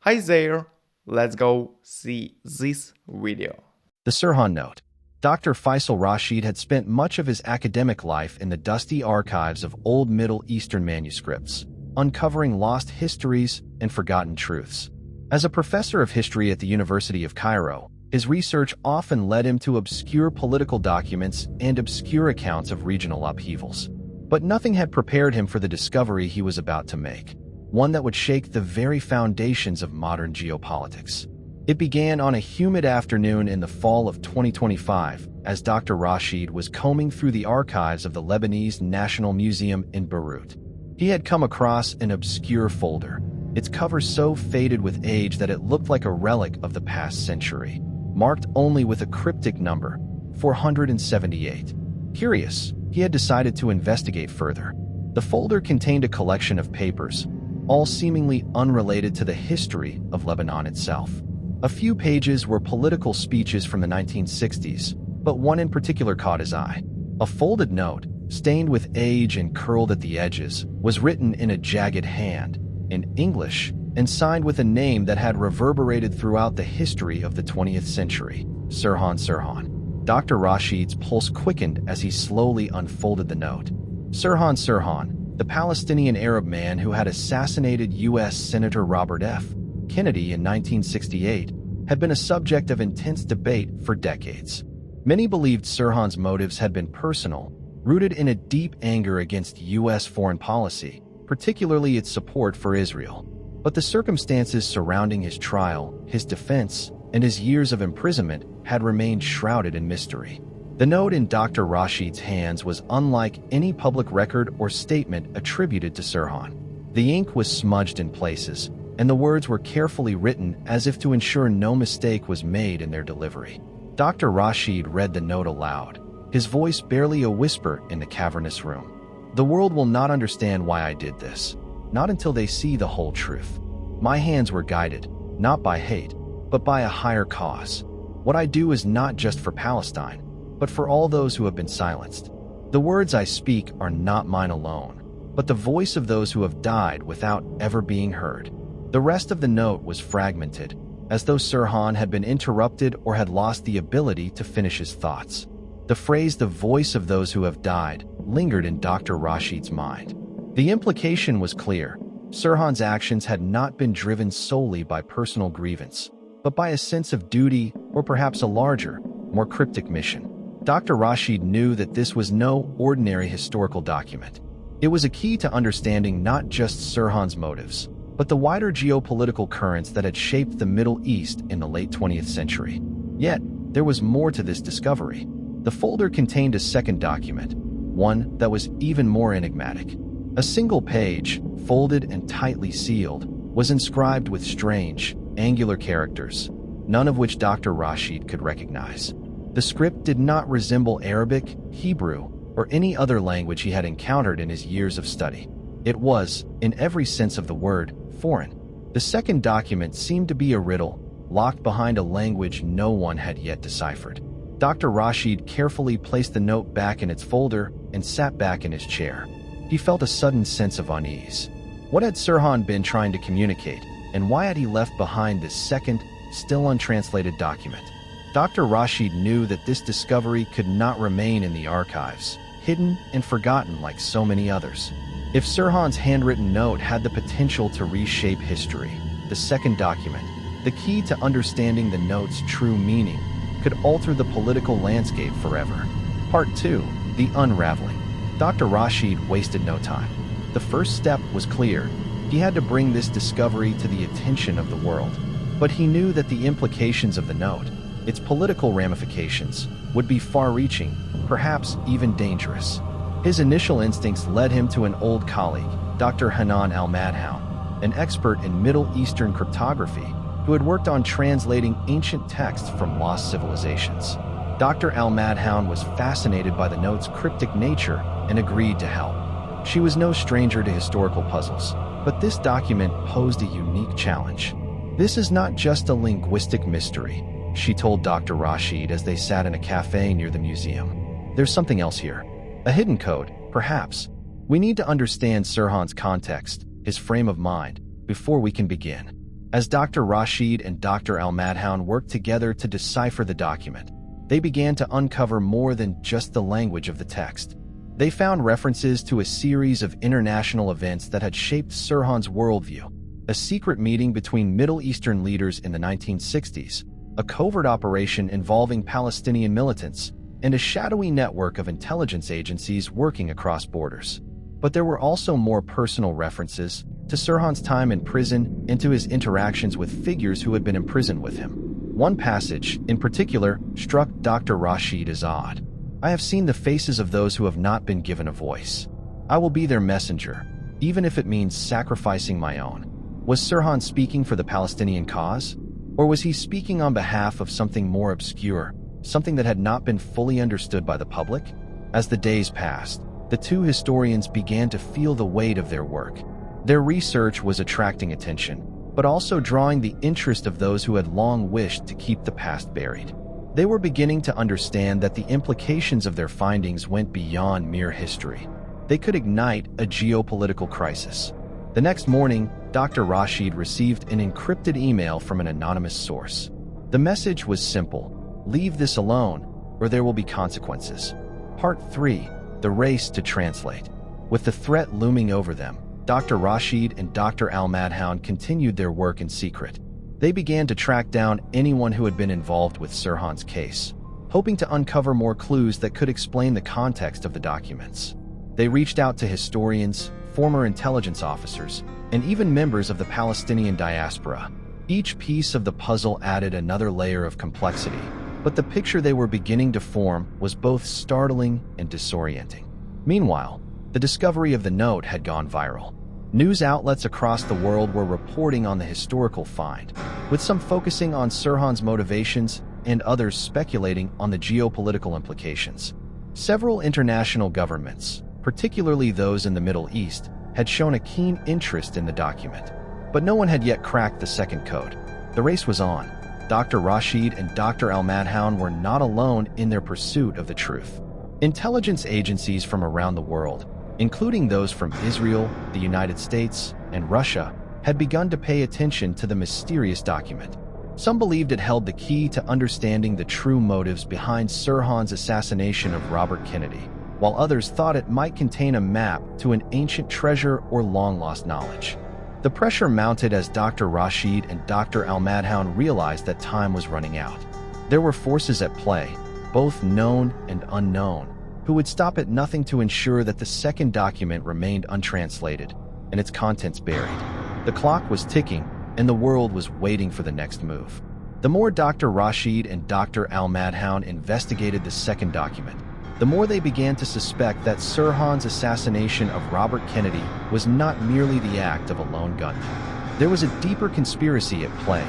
Hi there, let's go see this video. The Sirhan Note. Dr. Faisal Rashid had spent much of his academic life in the dusty archives of old Middle Eastern manuscripts, uncovering lost histories and forgotten truths. As a professor of history at the University of Cairo, his research often led him to obscure political documents and obscure accounts of regional upheavals. But nothing had prepared him for the discovery he was about to make, one that would shake the very foundations of modern geopolitics. It began on a humid afternoon in the fall of 2025 as Dr. Rashid was combing through the archives of the Lebanese National Museum in Beirut. He had come across an obscure folder, its cover so faded with age that it looked like a relic of the past century, marked only with a cryptic number, 478. Curious, he had decided to investigate further. The folder contained a collection of papers, all seemingly unrelated to the history of Lebanon itself. A few pages were political speeches from the 1960s, but one in particular caught his eye. A folded note, stained with age and curled at the edges, was written in a jagged hand, in English, and signed with a name that had reverberated throughout the history of the 20th century, Sirhan Sirhan. Dr. Rashid's pulse quickened as he slowly unfolded the note. Sirhan Sirhan, the Palestinian Arab man who had assassinated U.S. Senator Robert F. Kennedy in 1968, had been a subject of intense debate for decades. Many believed Sirhan's motives had been personal, rooted in a deep anger against U.S. foreign policy, particularly its support for Israel. But the circumstances surrounding his trial, his defense, and his years of imprisonment had remained shrouded in mystery. The note in Dr. Rashid's hands was unlike any public record or statement attributed to Sirhan. The ink was smudged in places, and the words were carefully written as if to ensure no mistake was made in their delivery. Dr. Rashid read the note aloud, his voice barely a whisper in the cavernous room. "The world will not understand why I did this, not until they see the whole truth. My hands were guided, not by hate, but by a higher cause. What I do is not just for Palestine, but for all those who have been silenced. The words I speak are not mine alone, but the voice of those who have died without ever being heard." The rest of the note was fragmented, as though Sirhan had been interrupted or had lost the ability to finish his thoughts. The phrase "the voice of those who have died" lingered in Dr. Rashid's mind. The implication was clear. Sirhan's actions had not been driven solely by personal grievance, but by a sense of duty or perhaps a larger, more cryptic mission. Dr. Rashid knew that this was no ordinary historical document. It was a key to understanding not just Sirhan's motives, but the wider geopolitical currents that had shaped the Middle East in the late 20th century. Yet, there was more to this discovery. The folder contained a second document, one that was even more enigmatic. A single page, folded and tightly sealed, was inscribed with strange, angular characters, none of which Dr. Rashid could recognize. The script did not resemble Arabic, Hebrew, or any other language he had encountered in his years of study. It was, in every sense of the word, foreign. The second document seemed to be a riddle, locked behind a language no one had yet deciphered. Dr. Rashid carefully placed the note back in its folder and sat back in his chair. He felt a sudden sense of unease. What had Sirhan been trying to communicate, and why had he left behind this second, still untranslated document? Dr. Rashid knew that this discovery could not remain in the archives, hidden and forgotten like so many others. If Sirhan's handwritten note had the potential to reshape history, the second document, the key to understanding the note's true meaning, could alter the political landscape forever. Part 2. The Unraveling. Dr. Rashid wasted no time. The first step was clear. He had to bring this discovery to the attention of the world. But he knew that the implications of the note, its political ramifications, would be far-reaching, perhaps even dangerous. His initial instincts led him to an old colleague, Dr. Hanan al-Madhoun, an expert in Middle Eastern cryptography, who had worked on translating ancient texts from lost civilizations. Dr. al-Madhoun was fascinated by the note's cryptic nature and agreed to help. She was no stranger to historical puzzles, but this document posed a unique challenge. "This is not just a linguistic mystery," she told Dr. Rashid as they sat in a cafe near the museum. "There's something else here. A hidden code, perhaps. We need to understand Sirhan's context, his frame of mind, before we can begin." As Dr. Rashid and Dr. Al-Madhoun worked together to decipher the document, they began to uncover more than just the language of the text. They found references to a series of international events that had shaped Sirhan's worldview: a secret meeting between Middle Eastern leaders in the 1960s, a covert operation involving Palestinian militants, and a shadowy network of intelligence agencies working across borders. But there were also more personal references to Sirhan's time in prison and to his interactions with figures who had been imprisoned with him. One passage, in particular, struck Dr. Rashid as odd. "I have seen the faces of those who have not been given a voice. I will be their messenger, even if it means sacrificing my own." Was Sirhan speaking for the Palestinian cause? Or was he speaking on behalf of something more obscure, something that had not been fully understood by the public? As the days passed, the two historians began to feel the weight of their work. Their research was attracting attention, but also drawing the interest of those who had long wished to keep the past buried. They were beginning to understand that the implications of their findings went beyond mere history. They could ignite a geopolitical crisis. The next morning, Dr. Rashid received an encrypted email from an anonymous source. The message was simple: "Leave this alone, or there will be consequences." Part 3: The Race to Translate. With the threat looming over them, Dr. Rashid and Dr. Al-Madhoun continued their work in secret. They began to track down anyone who had been involved with Sirhan's case, hoping to uncover more clues that could explain the context of the documents. They reached out to historians, former intelligence officers, and even members of the Palestinian diaspora. Each piece of the puzzle added another layer of complexity, but the picture they were beginning to form was both startling and disorienting. Meanwhile, the discovery of the note had gone viral. News outlets across the world were reporting on the historical find, with some focusing on Sirhan's motivations and others speculating on the geopolitical implications. Several international governments, particularly those in the Middle East, had shown a keen interest in the document, but no one had yet cracked the second code. The race was on. Dr. Rashid and Dr. Al-Madhoun were not alone in their pursuit of the truth. Intelligence agencies from around the world, including those from Israel, the United States, and Russia, had begun to pay attention to the mysterious document. Some believed it held the key to understanding the true motives behind Sirhan's assassination of Robert Kennedy, while others thought it might contain a map to an ancient treasure or long-lost knowledge. The pressure mounted as Dr. Rashid and Dr. Al-Madhoun realized that time was running out. There were forces at play, both known and unknown, who would stop at nothing to ensure that the second document remained untranslated and its contents buried. The clock was ticking, and the world was waiting for the next move. The more Dr. Rashid and Dr. Al-Madhoun investigated the second document, the more they began to suspect that Sirhan's assassination of Robert Kennedy was not merely the act of a lone gunman. There was a deeper conspiracy at play,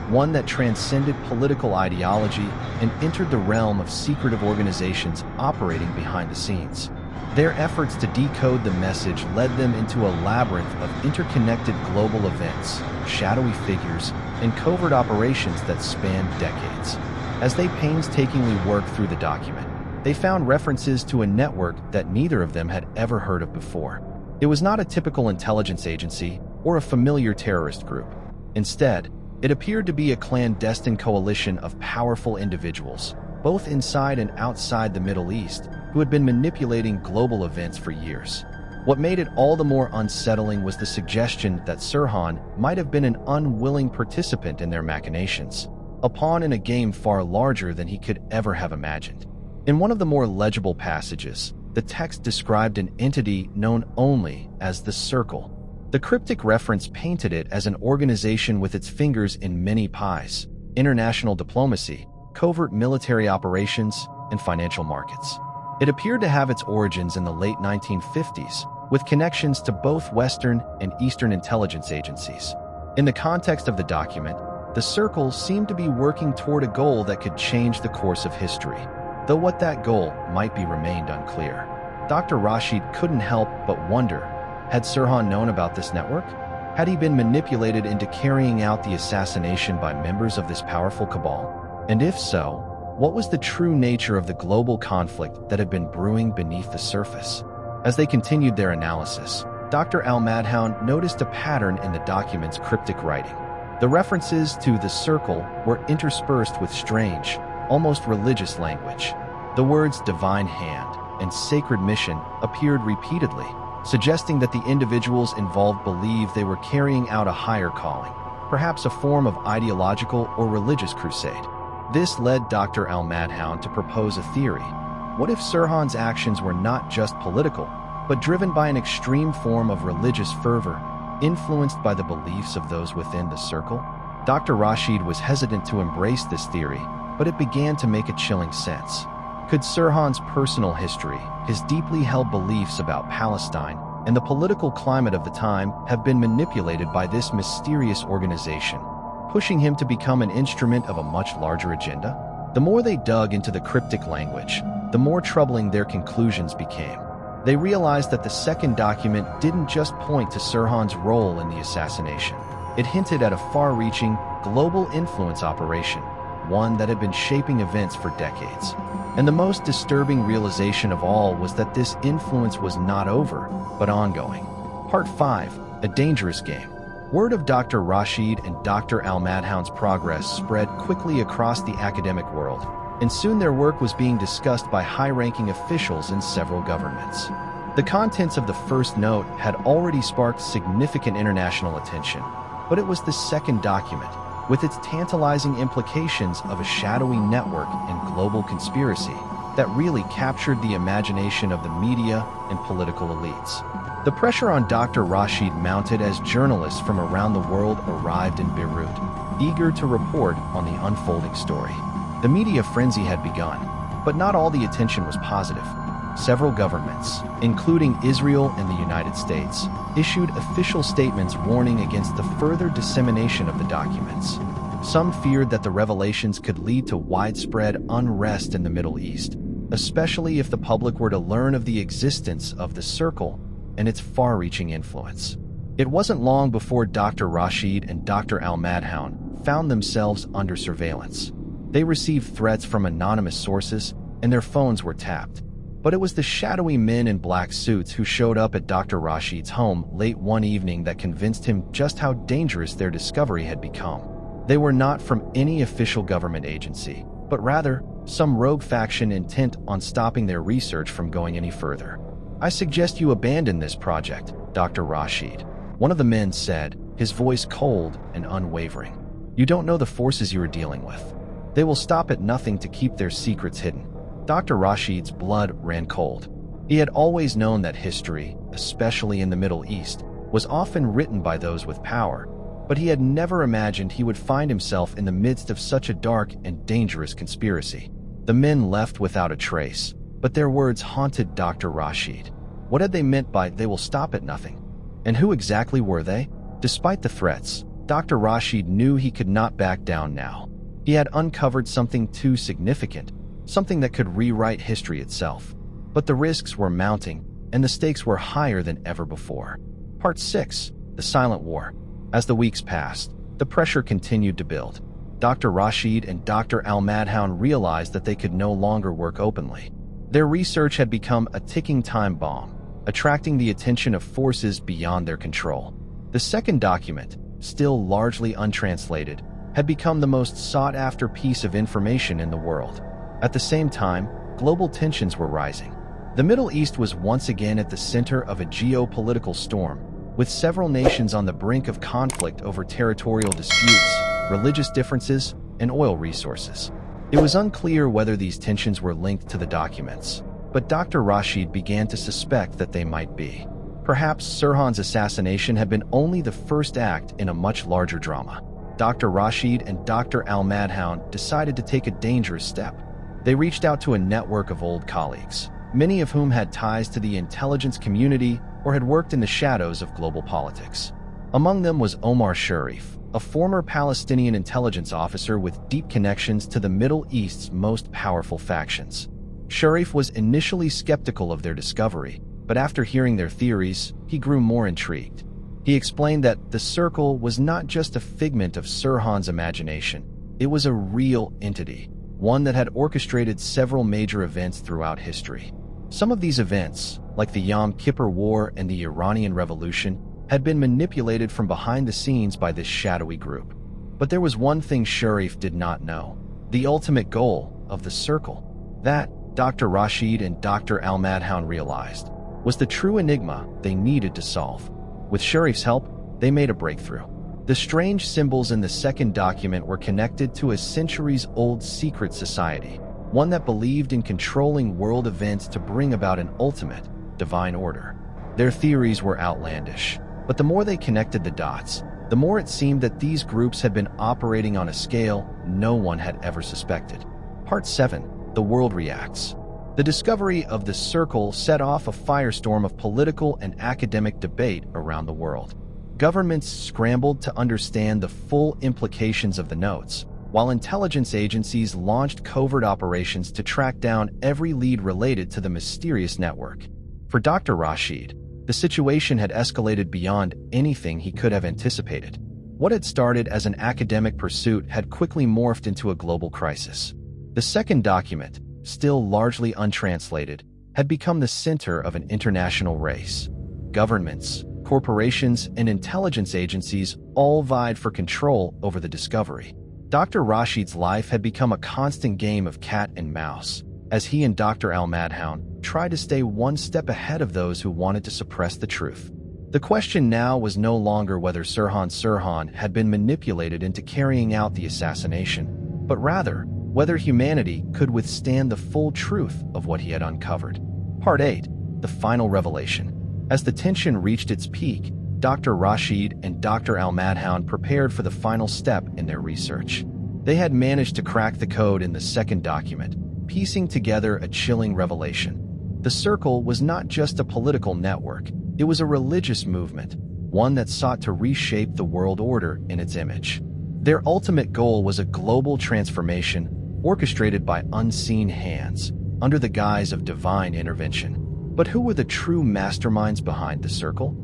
one that transcended political ideology and entered the realm of secretive organizations operating behind the scenes. Their efforts to decode the message led them into a labyrinth of interconnected global events, shadowy figures, and covert operations that spanned decades. As they painstakingly worked through the document, they found references to a network that neither of them had ever heard of before. It was not a typical intelligence agency or a familiar terrorist group. Instead, it appeared to be a clandestine coalition of powerful individuals, both inside and outside the Middle East, who had been manipulating global events for years. What made it all the more unsettling was the suggestion that Sirhan might have been an unwilling participant in their machinations, a pawn in a game far larger than he could ever have imagined. In one of the more legible passages, the text described an entity known only as the Circle. The cryptic reference painted it as an organization with its fingers in many pies: international diplomacy, covert military operations, and financial markets. It appeared to have its origins in the late 1950s, with connections to both Western and Eastern intelligence agencies. In the context of the document, the Circle seemed to be working toward a goal that could change the course of history, though what that goal might be remained unclear. Dr. Rashid couldn't help but wonder, had Sirhan known about this network? Had he been manipulated into carrying out the assassination by members of this powerful cabal? And if so, what was the true nature of the global conflict that had been brewing beneath the surface? As they continued their analysis, Dr. Al-Madhoun noticed a pattern in the document's cryptic writing. The references to the circle were interspersed with strange, almost religious language. The words divine hand and sacred mission appeared repeatedly, suggesting that the individuals involved believed they were carrying out a higher calling, perhaps a form of ideological or religious crusade. This led Dr. Al-Madhoun to propose a theory. What if Sirhan's actions were not just political, but driven by an extreme form of religious fervor, influenced by the beliefs of those within the circle? Dr. Rashid was hesitant to embrace this theory, but it began to make a chilling sense. Could Sirhan's personal history, his deeply held beliefs about Palestine, and the political climate of the time have been manipulated by this mysterious organization, pushing him to become an instrument of a much larger agenda? The more they dug into the cryptic language, the more troubling their conclusions became. They realized that the second document didn't just point to Sirhan's role in the assassination. It hinted at a far-reaching, global influence operation, one that had been shaping events for decades. And the most disturbing realization of all was that this influence was not over, but ongoing. Part 5, A Dangerous Game. Word of Dr. Rashid and Dr. Al-Madhoun's progress spread quickly across the academic world, and soon their work was being discussed by high-ranking officials in several governments. The contents of the first note had already sparked significant international attention, but it was the second document, with its tantalizing implications of a shadowy network and global conspiracy, that really captured the imagination of the media and political elites. The pressure on Dr. Rashid mounted as journalists from around the world arrived in Beirut, eager to report on the unfolding story. The media frenzy had begun, but not all the attention was positive. Several governments, including Israel and the United States, issued official statements warning against the further dissemination of the documents. Some feared that the revelations could lead to widespread unrest in the Middle East, especially if the public were to learn of the existence of the circle and its far-reaching influence. It wasn't long before Dr. Rashid and Dr. Al-Madhoun found themselves under surveillance. They received threats from anonymous sources, and their phones were tapped. But it was the shadowy men in black suits who showed up at Dr. Rashid's home late one evening that convinced him just how dangerous their discovery had become. They were not from any official government agency, but rather some rogue faction intent on stopping their research from going any further. "I suggest you abandon this project, Dr. Rashid," one of the men said, his voice cold and unwavering. "You don't know the forces you are dealing with. They will stop at nothing to keep their secrets hidden." Dr. Rashid's blood ran cold. He had always known that history, especially in the Middle East, was often written by those with power, but he had never imagined he would find himself in the midst of such a dark and dangerous conspiracy. The men left without a trace, but their words haunted Dr. Rashid. What had they meant by "they will stop at nothing"? And who exactly were they? Despite the threats, Dr. Rashid knew he could not back down now. He had uncovered something too significant, something that could rewrite history itself. But the risks were mounting, and the stakes were higher than ever before. Part 6, The Silent War. As the weeks passed, the pressure continued to build. Dr. Rashid and Dr. Al-Madhoun realized that they could no longer work openly. Their research had become a ticking time bomb, attracting the attention of forces beyond their control. The second document, still largely untranslated, had become the most sought-after piece of information in the world. At the same time, global tensions were rising. The Middle East was once again at the center of a geopolitical storm, with several nations on the brink of conflict over territorial disputes, religious differences, and oil resources. It was unclear whether these tensions were linked to the documents, but Dr. Rashid began to suspect that they might be. Perhaps Sirhan's assassination had been only the first act in a much larger drama. Dr. Rashid and Dr. Al-Madhoun decided to take a dangerous step. They reached out to a network of old colleagues, many of whom had ties to the intelligence community or had worked in the shadows of global politics. Among them was Omar Sharif, a former Palestinian intelligence officer with deep connections to the Middle East's most powerful factions. Sharif was initially skeptical of their discovery, but after hearing their theories, he grew more intrigued. He explained that the circle was not just a figment of Sirhan's imagination, it was a real entity, one that had orchestrated several major events throughout history. Some of these events, like the Yom Kippur War and the Iranian Revolution, had been manipulated from behind the scenes by this shadowy group. But there was one thing Sharif did not know: the ultimate goal of the circle. That, Dr. Rashid and Dr. Al-Madhoun realized, was the true enigma they needed to solve. With Sharif's help, they made a breakthrough. The strange symbols in the second document were connected to a centuries-old secret society, one that believed in controlling world events to bring about an ultimate, divine order. Their theories were outlandish, but the more they connected the dots, the more it seemed that these groups had been operating on a scale no one had ever suspected. Part 7. The World Reacts. The discovery of the circle set off a firestorm of political and academic debate around the world. Governments scrambled to understand the full implications of the notes, while intelligence agencies launched covert operations to track down every lead related to the mysterious network. For Dr. Rashid, the situation had escalated beyond anything he could have anticipated. What had started as an academic pursuit had quickly morphed into a global crisis. The second document, still largely untranslated, had become the center of an international race. Governments, corporations, and intelligence agencies all vied for control over the discovery. Dr. Rashid's life had become a constant game of cat and mouse, as he and Dr. Al-Madhoun tried to stay one step ahead of those who wanted to suppress the truth. The question now was no longer whether Sirhan Sirhan had been manipulated into carrying out the assassination, but rather whether humanity could withstand the full truth of what he had uncovered. Part 8. The Final Revelation. As the tension reached its peak, Dr. Rashid and Dr. Al-Madhoun prepared for the final step in their research. They had managed to crack the code in the second document, piecing together a chilling revelation. The Circle was not just a political network, it was a religious movement, one that sought to reshape the world order in its image. Their ultimate goal was a global transformation orchestrated by unseen hands, under the guise of divine intervention. But who were the true masterminds behind the Circle?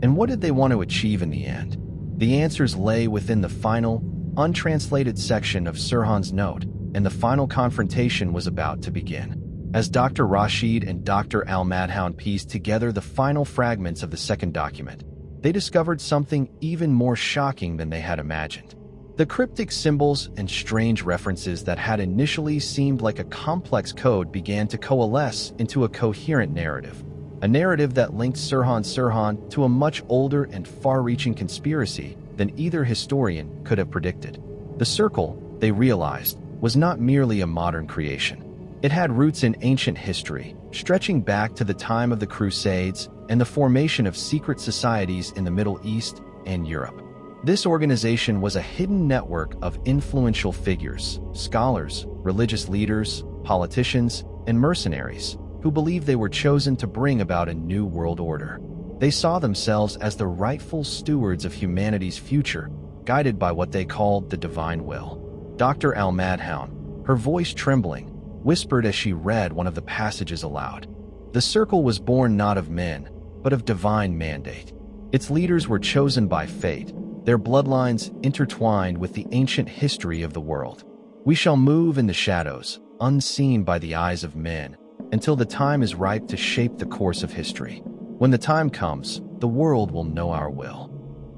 And what did they want to achieve in the end? The answers lay within the final, untranslated section of Sirhan's note, and the final confrontation was about to begin. As Dr. Rashid and Dr. Al-Madhoun pieced together the final fragments of the second document, they discovered something even more shocking than they had imagined. The cryptic symbols and strange references that had initially seemed like a complex code began to coalesce into a coherent narrative. A narrative that linked Sirhan Sirhan to a much older and far-reaching conspiracy than either historian could have predicted. The Circle, they realized, was not merely a modern creation. It had roots in ancient history, stretching back to the time of the Crusades and the formation of secret societies in the Middle East and Europe. This organization was a hidden network of influential figures, scholars, religious leaders, politicians, and mercenaries who believed they were chosen to bring about a new world order. They saw themselves as the rightful stewards of humanity's future, guided by what they called the divine will. Dr. Al-Madhoun, her voice trembling, whispered as she read one of the passages aloud. The Circle was born not of men, but of divine mandate. Its leaders were chosen by fate, their bloodlines intertwined with the ancient history of the world. We shall move in the shadows, unseen by the eyes of men, until the time is ripe to shape the course of history. When the time comes, the world will know our will.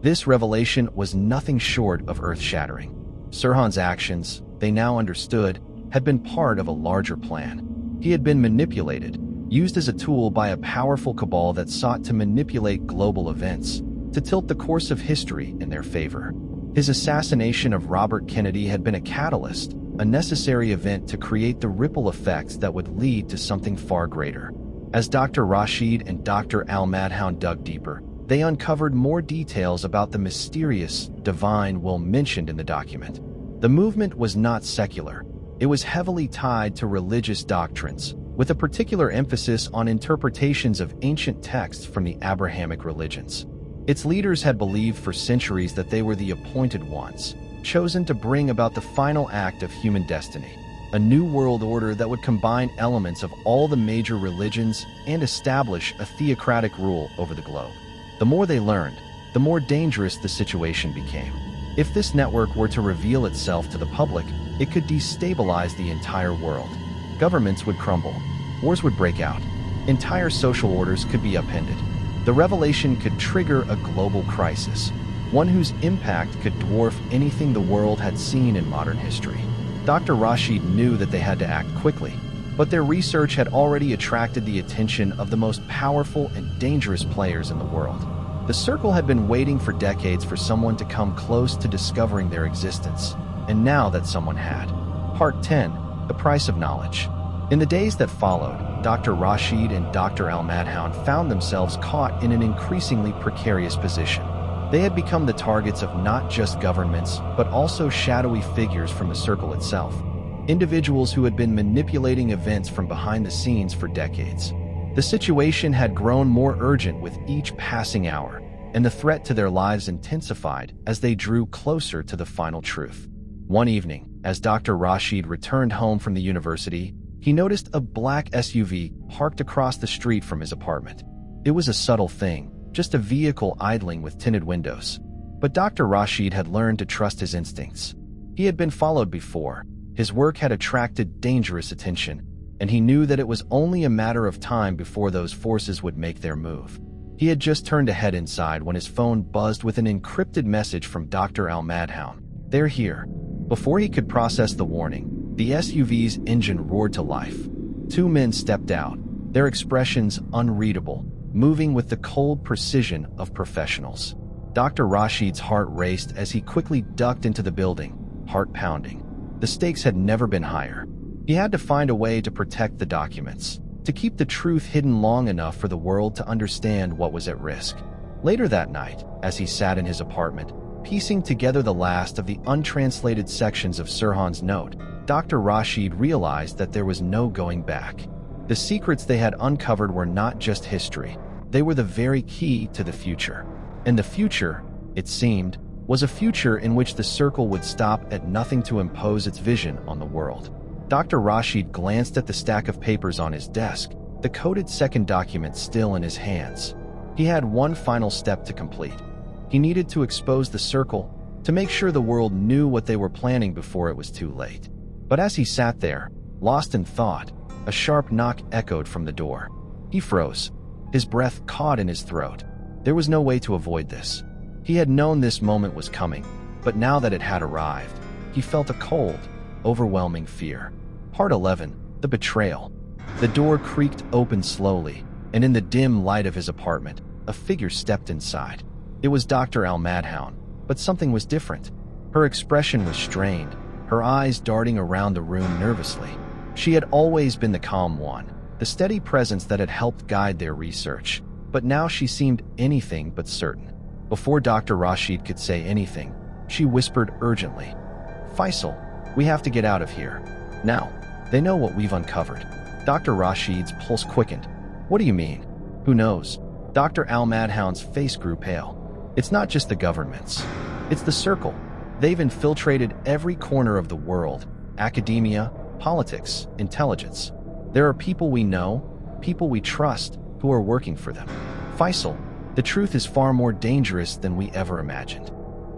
This revelation was nothing short of earth-shattering. Sirhan's actions, they now understood, had been part of a larger plan. He had been manipulated, used as a tool by a powerful cabal that sought to manipulate global events, to tilt the course of history in their favor. His assassination of Robert Kennedy had been a catalyst, a necessary event to create the ripple effects that would lead to something far greater. As Dr. Rashid and Dr. Al-Madhoun dug deeper, they uncovered more details about the mysterious, divine will mentioned in the document. The movement was not secular. It was heavily tied to religious doctrines, with a particular emphasis on interpretations of ancient texts from the Abrahamic religions. Its leaders had believed for centuries that they were the appointed ones, chosen to bring about the final act of human destiny, a new world order that would combine elements of all the major religions and establish a theocratic rule over the globe. The more they learned, the more dangerous the situation became. If this network were to reveal itself to the public, it could destabilize the entire world. Governments would crumble, wars would break out, entire social orders could be upended. The revelation could trigger a global crisis, one whose impact could dwarf anything the world had seen in modern history. Dr. Rashid knew that they had to act quickly, but their research had already attracted the attention of the most powerful and dangerous players in the world. The Circle had been waiting for decades for someone to come close to discovering their existence, and now that someone had. Part 10. The Price of Knowledge. In the days that followed, Dr. Rashid and Dr. Al-Madhoun found themselves caught in an increasingly precarious position. They had become the targets of not just governments, but also shadowy figures from the Circle itself. Individuals who had been manipulating events from behind the scenes for decades. The situation had grown more urgent with each passing hour, and the threat to their lives intensified as they drew closer to the final truth. One evening, as Dr. Rashid returned home from the university, he noticed a black SUV parked across the street from his apartment. It was a subtle thing, just a vehicle idling with tinted windows. But Dr. Rashid had learned to trust his instincts. He had been followed before. His work had attracted dangerous attention, and he knew that it was only a matter of time before those forces would make their move. He had just turned to head inside when his phone buzzed with an encrypted message from Dr. Al-Madhoun. "They're here." Before he could process the warning, the SUV's engine roared to life. Two men stepped out, their expressions unreadable, moving with the cold precision of professionals. Dr. Rashid's heart raced as he quickly ducked into the building, heart pounding. The stakes had never been higher. He had to find a way to protect the documents, to keep the truth hidden long enough for the world to understand what was at risk. Later that night, as he sat in his apartment, piecing together the last of the untranslated sections of Sirhan's note, Dr. Rashid realized that there was no going back. The secrets they had uncovered were not just history, they were the very key to the future. And the future, it seemed, was a future in which the Circle would stop at nothing to impose its vision on the world. Dr. Rashid glanced at the stack of papers on his desk, the coded second document still in his hands. He had one final step to complete. He needed to expose the Circle, to make sure the world knew what they were planning before it was too late. But as he sat there, lost in thought, a sharp knock echoed from the door. He froze, his breath caught in his throat. There was no way to avoid this. He had known this moment was coming, but now that it had arrived, he felt a cold, overwhelming fear. Part 11. The Betrayal. The door creaked open slowly, and in the dim light of his apartment, a figure stepped inside. It was Dr. Al-Madhoun, but something was different. Her expression was strained, her eyes darting around the room nervously. She had always been the calm one, the steady presence that had helped guide their research, but now she seemed anything but certain. Before Dr. Rashid could say anything, she whispered urgently, "Faisal, we have to get out of here. Now, they know what we've uncovered." Dr. Rashid's pulse quickened. "What do you mean?" "Who knows?" Dr. Al-Madhoun's face grew pale. "It's not just the governments. It's the Circle. They've infiltrated every corner of the world, academia, politics, intelligence. There are people we know, people we trust, who are working for them. Faisal, the truth is far more dangerous than we ever imagined."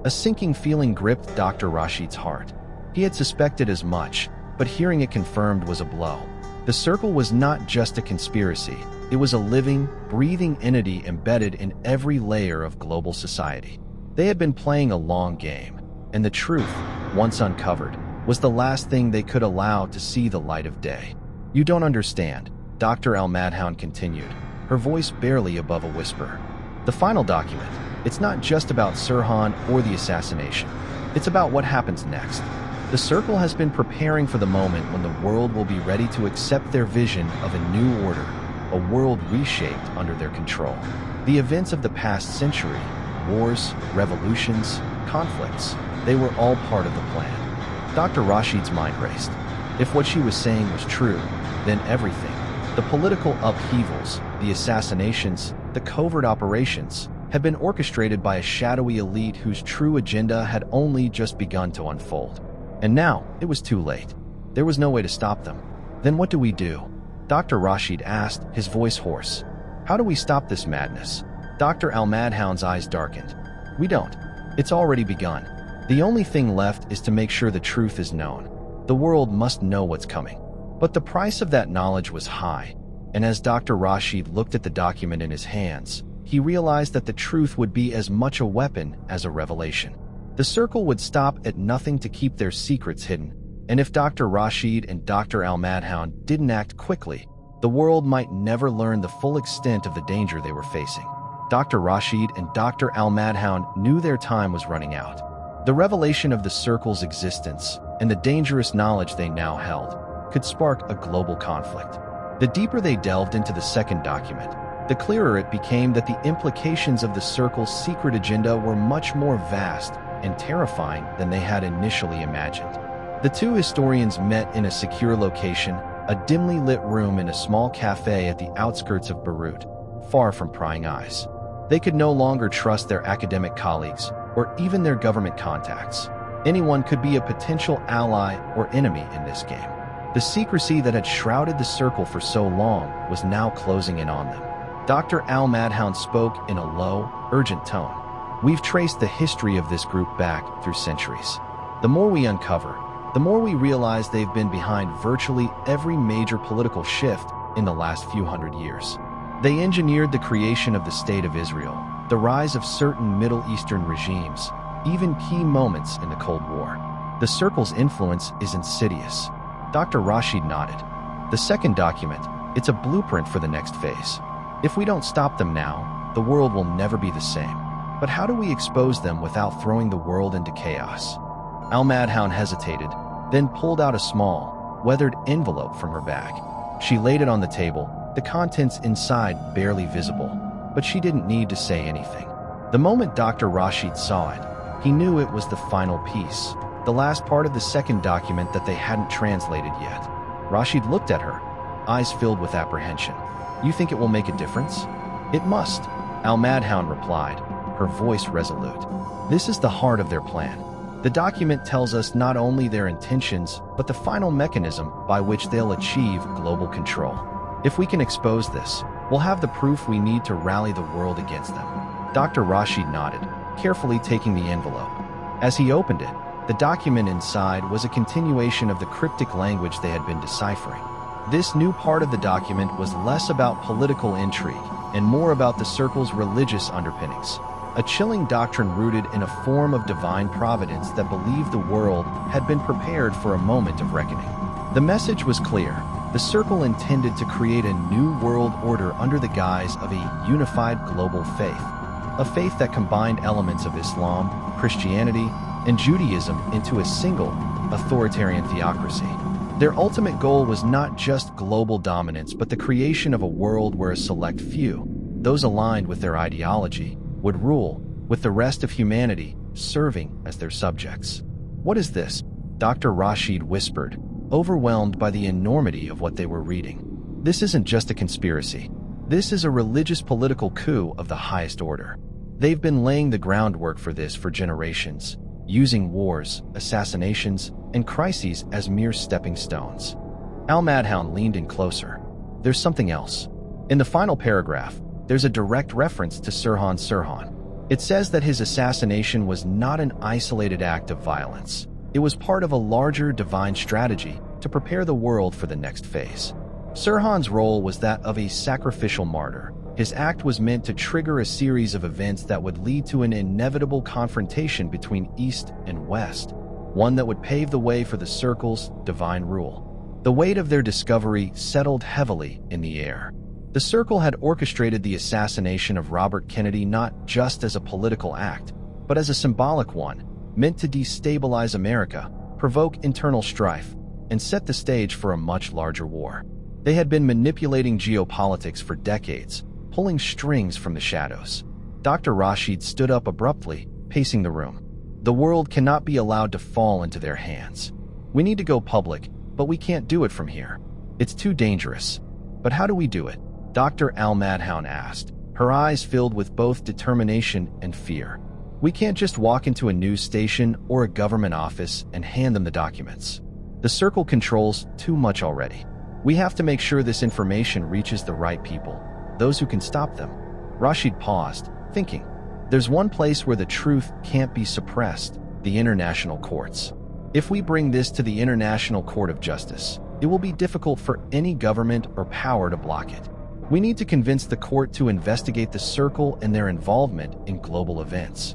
A sinking feeling gripped Dr. Rashid's heart. He had suspected as much, but hearing it confirmed was a blow. The Circle was not just a conspiracy, it was a living, breathing entity embedded in every layer of global society. They had been playing a long game, and the truth, once uncovered, was the last thing they could allow to see the light of day. "You don't understand," Dr. Al-Madhoun continued, her voice barely above a whisper. "The final document, it's not just about Sirhan or the assassination. It's about what happens next. The Circle has been preparing for the moment when the world will be ready to accept their vision of a new order, a world reshaped under their control. The events of the past century, wars, revolutions, conflicts, they were all part of the plan." Dr. Rashid's mind raced. If what she was saying was true, then everything, the political upheavals, the assassinations, the covert operations, had been orchestrated by a shadowy elite whose true agenda had only just begun to unfold. And now, it was too late. There was no way to stop them. "Then what do we do?" Dr. Rashid asked, his voice hoarse. "How do we stop this madness?" Dr. Al-Madhoun's eyes darkened. "We don't. It's already begun. The only thing left is to make sure the truth is known. The world must know what's coming." But the price of that knowledge was high, and as Dr. Rashid looked at the document in his hands, he realized that the truth would be as much a weapon as a revelation. The circle would stop at nothing to keep their secrets hidden, and if Dr. Rashid and Dr. Al-Madhoun didn't act quickly, the world might never learn the full extent of the danger they were facing. Dr. Rashid and Dr. Al-Madhoun knew their time was running out. The revelation of the circle's existence and the dangerous knowledge they now held could spark a global conflict. The deeper they delved into the second document, the clearer it became that the implications of the circle's secret agenda were much more vast and terrifying than they had initially imagined. The two historians met in a secure location, a dimly lit room in a small cafe at the outskirts of Beirut, far from prying eyes. They could no longer trust their academic colleagues or even their government contacts. Anyone could be a potential ally or enemy in this game. The secrecy that had shrouded the circle for so long was now closing in on them. Dr. Al-Madhoun spoke in a low, urgent tone. We've traced the history of this group back through centuries. The more we uncover, the more we realize they've been behind virtually every major political shift in the last few hundred years. They engineered the creation of the State of Israel, the rise of certain Middle Eastern regimes, even key moments in the Cold War. The circle's influence is insidious. Dr. Rashid nodded. The second document, it's a blueprint for the next phase. If we don't stop them now, the world will never be the same. But how do we expose them without throwing the world into chaos? Al-Madhoun hesitated, then pulled out a small, weathered envelope from her bag. She laid it on the table, the contents inside barely visible, but she didn't need to say anything. The moment Dr. Rashid saw it, he knew it was the final piece, the last part of the second document that they hadn't translated yet. Rashid looked at her, eyes filled with apprehension. You think it will make a difference? It must, Al-Madhoun replied, her voice resolute. This is the heart of their plan. The document tells us not only their intentions, but the final mechanism by which they'll achieve global control. If we can expose this, we'll have the proof we need to rally the world against them. Dr. Rashid nodded, carefully taking the envelope. As he opened it, the document inside was a continuation of the cryptic language they had been deciphering. This new part of the document was less about political intrigue and more about the circle's religious underpinnings. A chilling doctrine rooted in a form of divine providence that believed the world had been prepared for a moment of reckoning. The message was clear. The circle intended to create a new world order under the guise of a unified global faith. A faith that combined elements of Islam, Christianity, and Judaism into a single, authoritarian theocracy. Their ultimate goal was not just global dominance, but the creation of a world where a select few, those aligned with their ideology, would rule, with the rest of humanity serving as their subjects. What is this? Dr. Rashid whispered, overwhelmed by the enormity of what they were reading. This isn't just a conspiracy. This is a religious political coup of the highest order. They've been laying the groundwork for this for generations, using wars, assassinations, and crises as mere stepping stones. Al-Madhoun leaned in closer. There's something else. In the final paragraph, there's a direct reference to Sirhan Sirhan. It says that his assassination was not an isolated act of violence. It was part of a larger divine strategy to prepare the world for the next phase. Sirhan's role was that of a sacrificial martyr. His act was meant to trigger a series of events that would lead to an inevitable confrontation between East and West, one that would pave the way for the circle's divine rule. The weight of their discovery settled heavily in the air. The circle had orchestrated the assassination of Robert Kennedy not just as a political act, but as a symbolic one, meant to destabilize America, provoke internal strife, and set the stage for a much larger war. They had been manipulating geopolitics for decades, pulling strings from the shadows. Dr. Rashid stood up abruptly, pacing the room. The world cannot be allowed to fall into their hands. We need to go public, but we can't do it from here. It's too dangerous. But how do we do it? Dr. Al-Madhoun asked, her eyes filled with both determination and fear. We can't just walk into a news station or a government office and hand them the documents. The circle controls too much already. We have to make sure this information reaches the right people, those who can stop them. Rashid paused, thinking. There's one place where the truth can't be suppressed, the international courts. If we bring this to the International Court of Justice, it will be difficult for any government or power to block it. We need to convince the court to investigate the circle and their involvement in global events.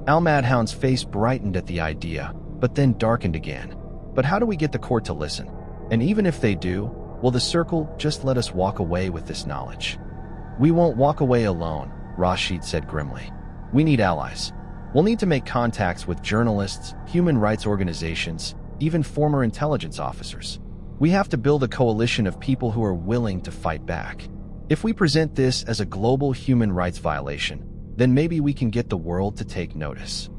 Al-Madhoun's face brightened at the idea, but then darkened again. But how do we get the court to listen? And even if they do, will the circle just let us walk away with this knowledge? We won't walk away alone, Rashid said grimly. We need allies. We'll need to make contacts with journalists, human rights organizations, even former intelligence officers. We have to build a coalition of people who are willing to fight back. If we present this as a global human rights violation, then maybe we can get the world to take notice.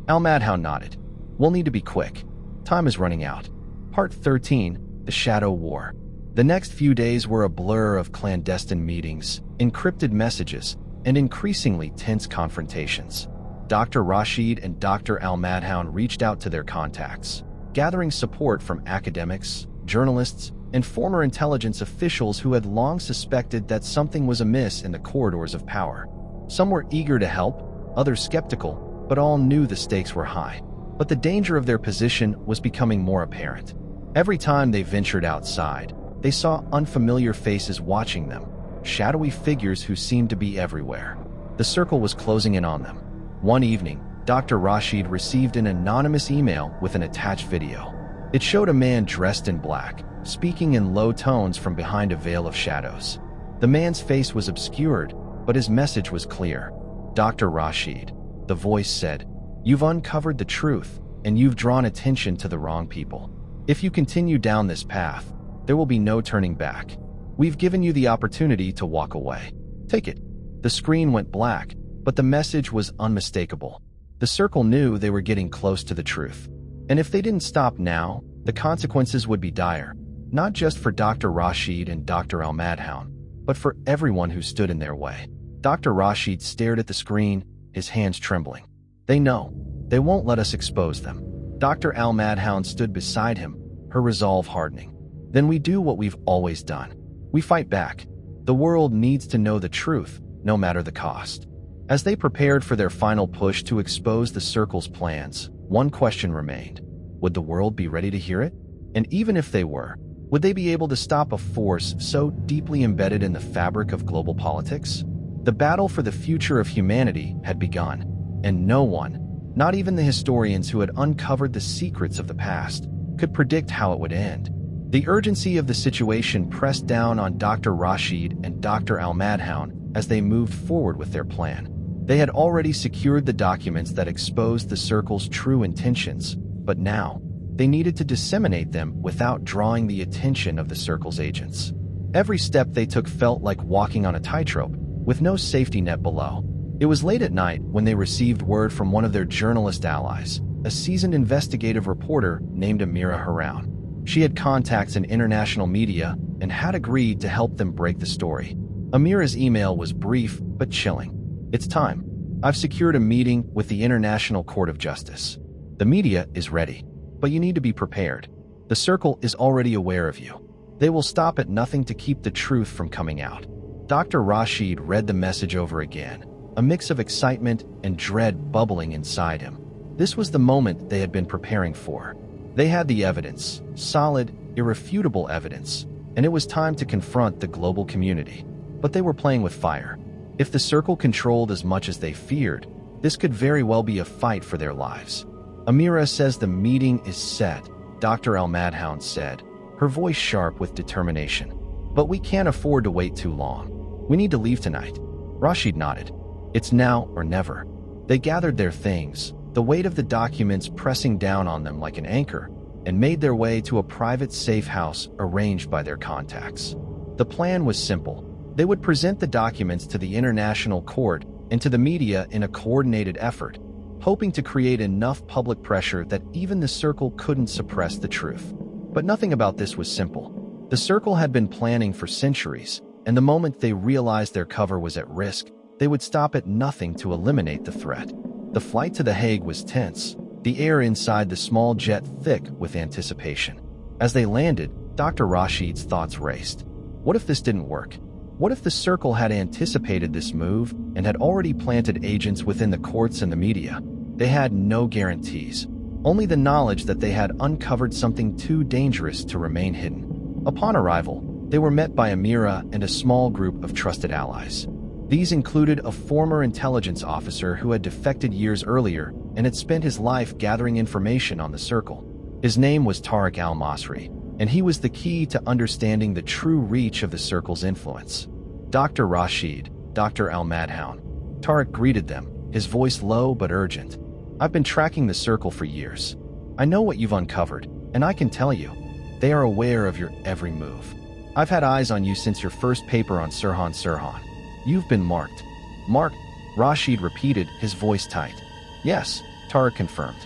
Al-Madhoun nodded. We'll need to be quick. Time is running out. Part 13, The Shadow War. The next few days were a blur of clandestine meetings, encrypted messages, and increasingly tense confrontations. Dr. Rashid and Dr. Al-Madhoun reached out to their contacts, gathering support from academics, journalists, and former intelligence officials who had long suspected that something was amiss in the corridors of power. Some were eager to help, others skeptical, but all knew the stakes were high. But the danger of their position was becoming more apparent. Every time they ventured outside, they saw unfamiliar faces watching them, shadowy figures who seemed to be everywhere. The circle was closing in on them. One evening, Dr. Rashid received an anonymous email with an attached video. It showed a man dressed in black, speaking in low tones from behind a veil of shadows. The man's face was obscured, but his message was clear. Dr. Rashid, the voice said, you've uncovered the truth, and you've drawn attention to the wrong people. If you continue down this path, there will be no turning back. We've given you the opportunity to walk away. Take it. The screen went black, but the message was unmistakable. The circle knew they were getting close to the truth. And if they didn't stop now, the consequences would be dire, not just for Dr. Rashid and Dr. Al-Madhoun, but for everyone who stood in their way. Dr. Rashid stared at the screen, his hands trembling. They know. They won't let us expose them. Dr. Al-Madhoun stood beside him, her resolve hardening. Then we do what we've always done. We fight back. The world needs to know the truth, no matter the cost. As they prepared for their final push to expose the circle's plans, one question remained. Would the world be ready to hear it? And even if they were, would they be able to stop a force so deeply embedded in the fabric of global politics? The battle for the future of humanity had begun, and no one, not even the historians who had uncovered the secrets of the past, could predict how it would end. The urgency of the situation pressed down on Dr. Rashid and Dr. Al-Madhoun as they moved forward with their plan. They had already secured the documents that exposed the circle's true intentions, but now, they needed to disseminate them without drawing the attention of the circle's agents. Every step they took felt like walking on a tightrope, with no safety net below. It was late at night when they received word from one of their journalist allies, a seasoned investigative reporter named Amira Haroun. She had contacts in international media and had agreed to help them break the story. Amira's email was brief but chilling. It's time. I've secured a meeting with the International Court of Justice. The media is ready, but you need to be prepared. The circle is already aware of you. They will stop at nothing to keep the truth from coming out. Dr. Rashid read the message over again, a mix of excitement and dread bubbling inside him. This was the moment they had been preparing for. They had the evidence, solid, irrefutable evidence, and it was time to confront the global community. But they were playing with fire. If the circle controlled as much as they feared, this could very well be a fight for their lives. Amira says the meeting is set, Dr. Al-Madhoun said, her voice sharp with determination. But we can't afford to wait too long. We need to leave tonight. Rashid nodded. It's now or never. They gathered their things, the weight of the documents pressing down on them like an anchor, and made their way to a private safe house arranged by their contacts. The plan was simple. They would present the documents to the international court and to the media in a coordinated effort, hoping to create enough public pressure that even the circle couldn't suppress the truth. But nothing about this was simple. The circle had been planning for centuries, and the moment they realized their cover was at risk, they would stop at nothing to eliminate the threat. The flight to The Hague was tense, the air inside the small jet thick with anticipation. As they landed, Dr. Rashid's thoughts raced. What if this didn't work? What if the circle had anticipated this move and had already planted agents within the courts and the media? They had no guarantees, only the knowledge that they had uncovered something too dangerous to remain hidden. Upon arrival, They were met by Amira and a small group of trusted allies. These included a former intelligence officer who had defected years earlier and had spent his life gathering information on the Circle. His name was Tariq al-Masri, and he was the key to understanding the true reach of the Circle's influence. Dr. Rashid, Dr. al-Madhoun. Tariq greeted them, his voice low but urgent. I've been tracking the Circle for years. I know what you've uncovered, and I can tell you, they are aware of your every move. I've had eyes on you since your first paper on Sirhan Sirhan. You've been marked. Marked? Rashid repeated, his voice tight. Yes, Tariq confirmed.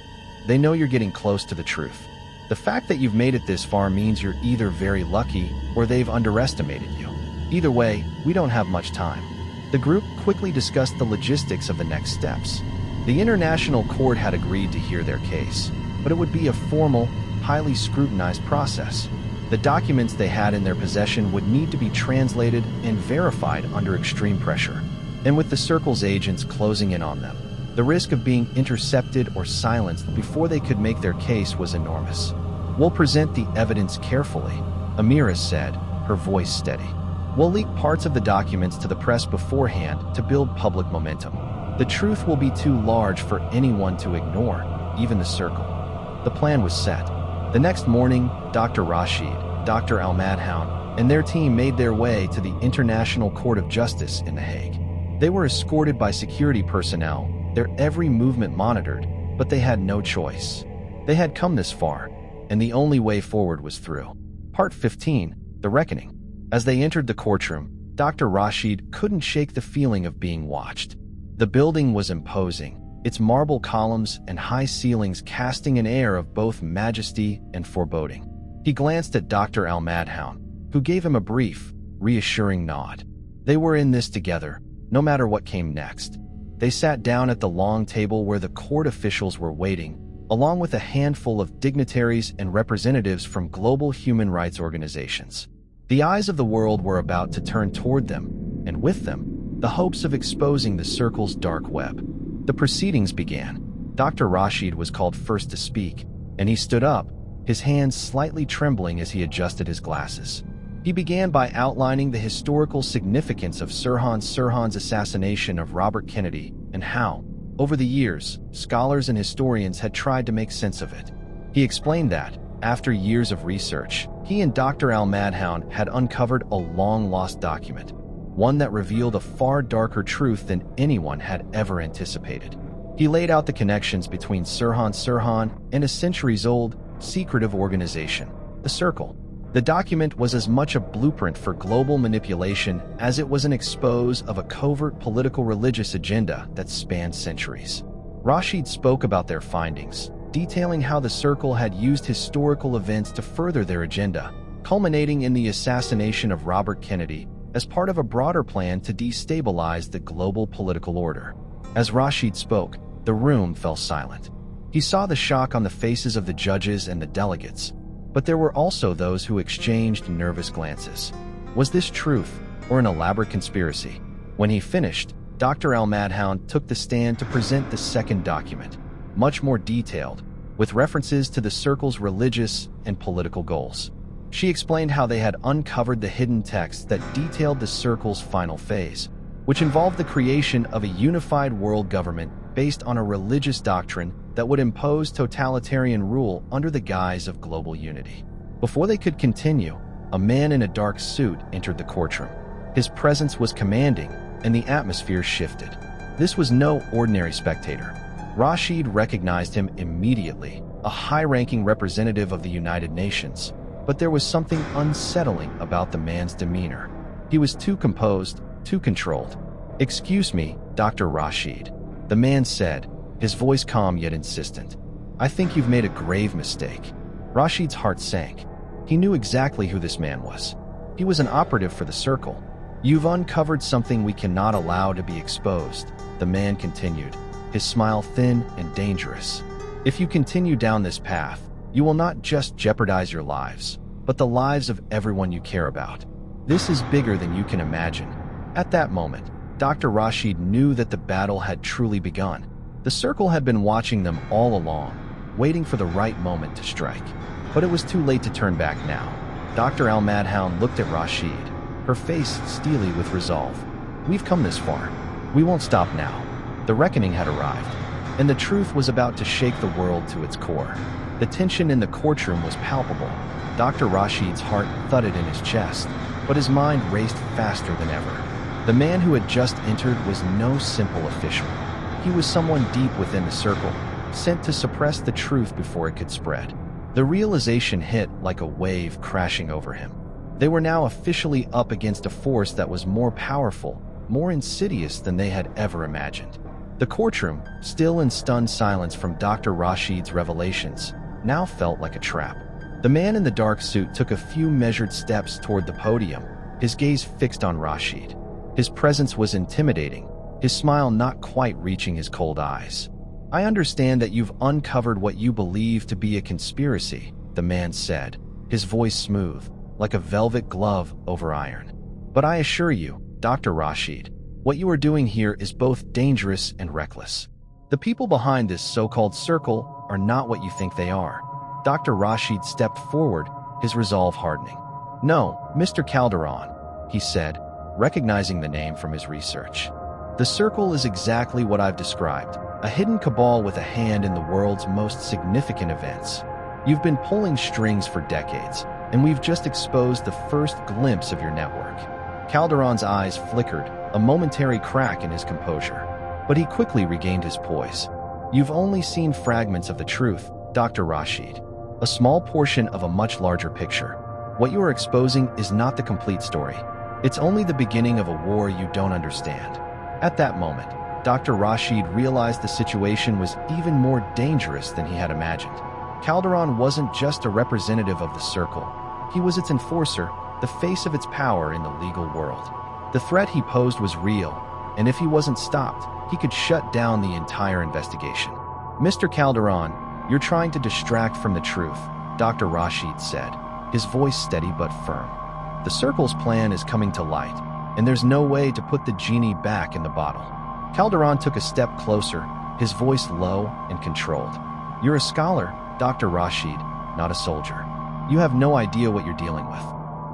They know you're getting close to the truth. The fact that you've made it this far means you're either very lucky or they've underestimated you. Either way, we don't have much time. The group quickly discussed the logistics of the next steps. The International Court had agreed to hear their case, but it would be a formal, highly scrutinized process. The documents they had in their possession would need to be translated and verified under extreme pressure. And with the Circle's agents closing in on them, the risk of being intercepted or silenced before they could make their case was enormous. We'll present the evidence carefully, Amira said, her voice steady. We'll leak parts of the documents to the press beforehand to build public momentum. The truth will be too large for anyone to ignore, even the Circle. The plan was set. The next morning, Dr. Rashid, Dr. al-Madhoun, and their team made their way to the International Court of Justice in The Hague. They were escorted by security personnel, their every movement monitored, but they had no choice. They had come this far, and the only way forward was through. Part 15, The Reckoning. As they entered the courtroom, Dr. Rashid couldn't shake the feeling of being watched. The building was imposing, its marble columns and high ceilings casting an air of both majesty and foreboding. He glanced at Dr. al-Madhoun, who gave him a brief, reassuring nod. They were in this together, no matter what came next. They sat down at the long table where the court officials were waiting, along with a handful of dignitaries and representatives from global human rights organizations. The eyes of the world were about to turn toward them, and with them, the hopes of exposing the Circle's dark web. The proceedings began. Dr. Rashid was called first to speak, and he stood up, his hands slightly trembling as he adjusted his glasses. He began by outlining the historical significance of Sirhan Sirhan's assassination of Robert Kennedy and how, over the years, scholars and historians had tried to make sense of it. He explained that, after years of research, he and Dr. al-Madhoun had uncovered a long-lost document, one that revealed a far darker truth than anyone had ever anticipated. He laid out the connections between Sirhan Sirhan and a centuries-old, secretive organization, the Circle. The document was as much a blueprint for global manipulation as it was an expose of a covert political religious agenda that spanned centuries. Rashid spoke about their findings, detailing how the Circle had used historical events to further their agenda, culminating in the assassination of Robert Kennedy as part of a broader plan to destabilize the global political order. As Rashid spoke, the room fell silent. He saw the shock on the faces of the judges and the delegates, but there were also those who exchanged nervous glances. Was this truth, or an elaborate conspiracy? When he finished, Dr. al-Madhoun took the stand to present the second document, much more detailed, with references to the Circle's religious and political goals. She explained how they had uncovered the hidden text that detailed the Circle's final phase, which involved the creation of a unified world government based on a religious doctrine that would impose totalitarian rule under the guise of global unity. Before they could continue, a man in a dark suit entered the courtroom. His presence was commanding, and the atmosphere shifted. This was no ordinary spectator. Rashid recognized him immediately, a high-ranking representative of the United Nations, but there was something unsettling about the man's demeanor. He was too composed, too controlled. "Excuse me, Dr. Rashid," the man said, his voice calm yet insistent. "I think you've made a grave mistake." Rashid's heart sank. He knew exactly who this man was. He was an operative for the Circle. "You've uncovered something we cannot allow to be exposed," the man continued, his smile thin and dangerous. "If you continue down this path, you will not just jeopardize your lives, but the lives of everyone you care about. This is bigger than you can imagine." At that moment, Dr. Rashid knew that the battle had truly begun. The Circle had been watching them all along, waiting for the right moment to strike. But it was too late to turn back now. Dr. Al-Madhoun looked at Rashid, her face steely with resolve. We've come this far. We won't stop now. The reckoning had arrived, and the truth was about to shake the world to its core. The tension in the courtroom was palpable. Dr. Rashid's heart thudded in his chest, but his mind raced faster than ever. The man who had just entered was no simple official. He was someone deep within the circle, sent to suppress the truth before it could spread. The realization hit like a wave crashing over him. They were now officially up against a force that was more powerful, more insidious than they had ever imagined. The courtroom, still in stunned silence from Dr. Rashid's revelations, now felt like a trap. The man in the dark suit took a few measured steps toward the podium, his gaze fixed on Rashid. His presence was intimidating, his smile not quite reaching his cold eyes. I understand that you've uncovered what you believe to be a conspiracy, the man said, his voice smooth, like a velvet glove over iron. But I assure you, Dr. Rashid, what you are doing here is both dangerous and reckless. The people behind this so-called circle are not what you think they are. Dr. Rashid stepped forward, his resolve hardening. No, Mr. Calderon, he said, recognizing the name from his research. The circle is exactly what I've described, a hidden cabal with a hand in the world's most significant events. You've been pulling strings for decades, and we've just exposed the first glimpse of your network. Calderon's eyes flickered, a momentary crack in his composure. But he quickly regained his poise. You've only seen fragments of the truth, Dr. Rashid. A small portion of a much larger picture. What you are exposing is not the complete story. It's only the beginning of a war you don't understand. At that moment, Dr. Rashid realized the situation was even more dangerous than he had imagined. Calderon wasn't just a representative of the circle. He was its enforcer, the face of its power in the legal world. The threat he posed was real, and if he wasn't stopped, he could shut down the entire investigation. Mr. Calderon, you're trying to distract from the truth, Dr. Rashid said, his voice steady but firm. The circle's plan is coming to light, and there's no way to put the genie back in the bottle. Calderon took a step closer, his voice low and controlled. You're a scholar, Dr. Rashid, not a soldier. You have no idea what you're dealing with.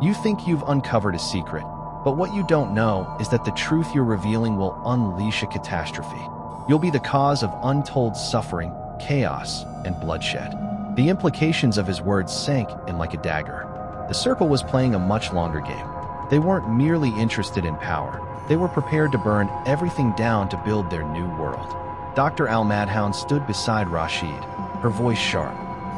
You think you've uncovered a secret, but what you don't know is that the truth you're revealing will unleash a catastrophe. You'll be the cause of untold suffering, chaos, and bloodshed. The implications of his words sank in like a dagger. The circle was playing a much longer game. They weren't merely interested in power. They were prepared to burn everything down to build their new world. Dr. Al-Madhoun stood beside Rashid, her voice sharp.